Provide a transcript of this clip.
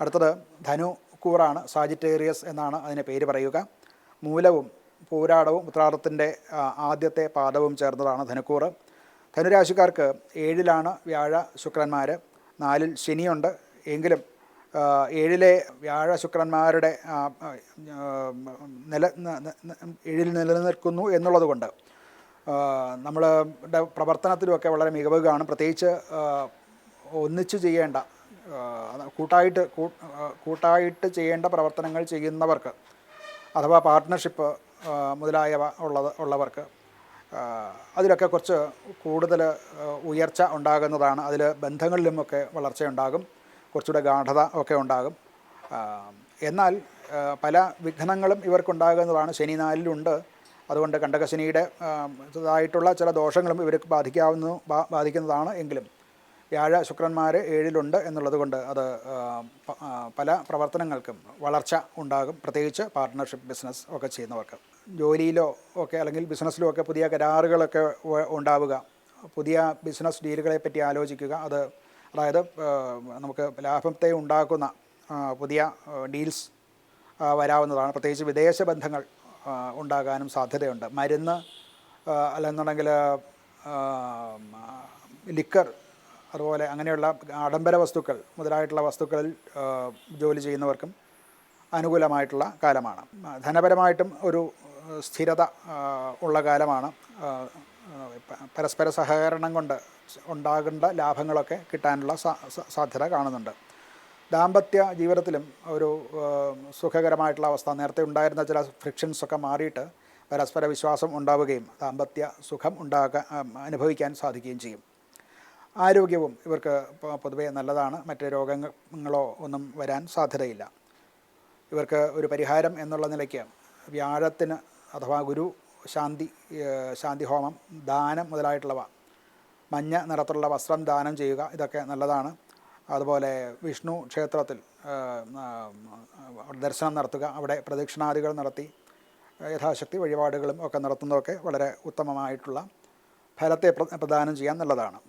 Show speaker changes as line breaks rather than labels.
അടുത്തത് ധനു കൂറാണ്, സാജിറ്റേറിയസ് എന്നാണ് അതിന് പേര് പറയുക. മൂലവും പൂരാടവും ഉത്രാടത്തിൻ്റെ ആദ്യത്തെ പാദവും ചേർന്നതാണ് ധനുക്കൂറ്. ധനുരാശിക്കാർക്ക് 7ലാണ് വ്യാഴ ശുക്രന്മാർ, 4ൽ ശനിയുണ്ട്. എങ്കിലും 7ലെ വ്യാഴ ശുക്രന്മാരുടെ 7ൽ നിലനിൽക്കുന്നു എന്നുള്ളത് കൊണ്ട് നമ്മളുടെ പ്രവർത്തനത്തിലുമൊക്കെ വളരെ മികവ് കാണും. പ്രത്യേകിച്ച് ഒന്നിച്ച് ചെയ്യേണ്ട, കൂട്ടായിട്ട് ചെയ്യേണ്ട പ്രവർത്തനങ്ങൾ ചെയ്യുന്നവർക്ക് അഥവാ പാർട്ട്ണർഷിപ്പ് മുതലായവ ഉള്ളവർക്ക് അതിലൊക്കെ കുറച്ച് കൂടുതൽ ഉയർച്ച ഉണ്ടാകുന്നതാണ്. അതിൽ ബന്ധങ്ങളിലുമൊക്കെ വളർച്ചയുണ്ടാകും, കുറച്ചുകൂടെ ഗാഢത ഒക്കെ ഉണ്ടാകും. എന്നാൽ പല വിഘ്നങ്ങളും ഇവർക്കുണ്ടാകുന്നതാണ്. ശനി 4ലുണ്ട്. അതുകൊണ്ട് കണ്ടകശനിയുടെ ഇതായിട്ടുള്ള ചില ദോഷങ്ങളും ഇവർക്ക് ബാധിക്കുന്നതാണ്. എങ്കിലും വ്യാഴ ശുക്രന്മാർ 7ലുണ്ട് എന്നുള്ളത് കൊണ്ട് അത് പല പ്രവർത്തനങ്ങൾക്കും വളർച്ച ഉണ്ടാകും, പ്രത്യേകിച്ച് പാർട്ട്ണർഷിപ്പ് ബിസിനസ് ഒക്കെ ചെയ്യുന്നവർക്ക്. ജോലിയിലോ ഒക്കെ അല്ലെങ്കിൽ ബിസിനസ്സിലോ ഒക്കെ പുതിയ കരാറുകളൊക്കെ ഉണ്ടാവുക, പുതിയ ബിസിനസ് ഡീലുകളെ പറ്റി ആലോചിക്കുക. അതായത് നമുക്ക് ലാഭത്തെ ഉണ്ടാക്കുന്ന പുതിയ ഡീൽസ് വരാവുന്നതാണ്. പ്രത്യേകിച്ച് വിദേശ ബന്ധങ്ങൾ ഉണ്ടാകാനും സാധ്യതയുണ്ട്. മരുന്ന് അല്ലെന്നുണ്ടെങ്കിൽ ലിക്കർ, അതുപോലെ അങ്ങനെയുള്ള ആഡംബര വസ്തുക്കൾ മുതലായിട്ടുള്ള വസ്തുക്കളിൽ ജോലി ചെയ്യുന്നവർക്കും അനുകൂലമായിട്ടുള്ള കാലമാണ്. ധനപരമായിട്ടും ഒരു സ്ഥിരത ഉള്ള കാലമാണ്. പരസ്പര സഹകരണം കൊണ്ട് ഉണ്ടാകേണ്ട ലാഭങ്ങളൊക്കെ കിട്ടാനുള്ള സാധ്യത കാണുന്നുണ്ട്. ദാമ്പത്യ ജീവിതത്തിലും ഒരു സുഖകരമായിട്ടുള്ള അവസ്ഥ, നേരത്തെ ഉണ്ടായിരുന്ന ചില ഫ്രിക്ഷൻസൊക്കെ മാറിയിട്ട് പരസ്പര വിശ്വാസം ഉണ്ടാവുകയും ദാമ്പത്യ സുഖം അനുഭവിക്കാൻ സാധിക്കുകയും ചെയ്യും. ആരോഗ്യവും ഇവർക്ക് പൊതുവേ നല്ലതാണ്. മറ്റ് രോഗങ്ങളോ ഒന്നും വരാൻ സാധ്യതയില്ല. ഇവർക്ക് ഒരു പരിഹാരം എന്നുള്ള നിലയ്ക്ക് വ്യാഴത്തിന് അഥവാ ഗുരു ശാന്തി ഹോമം, ദാനം മുതലായിട്ടുള്ളവ, മഞ്ഞ നിറത്തിലുള്ള വസ്ത്രം ദാനം ചെയ്യുക, ഇതൊക്കെ നല്ലതാണ്. അതുപോലെ വിഷ്ണു ക്ഷേത്രത്തിൽ ദർശനം നടത്തുക, അവിടെ പ്രദക്ഷിണാദികൾ നടത്തി യഥാശക്തി വഴിപാടുകളും ഒക്കെ നടത്തുന്നതൊക്കെ വളരെ ഉത്തമമായിട്ടുള്ള ഫലത്തെ പ്രദാനം ചെയ്യാൻ നല്ലതാണ്.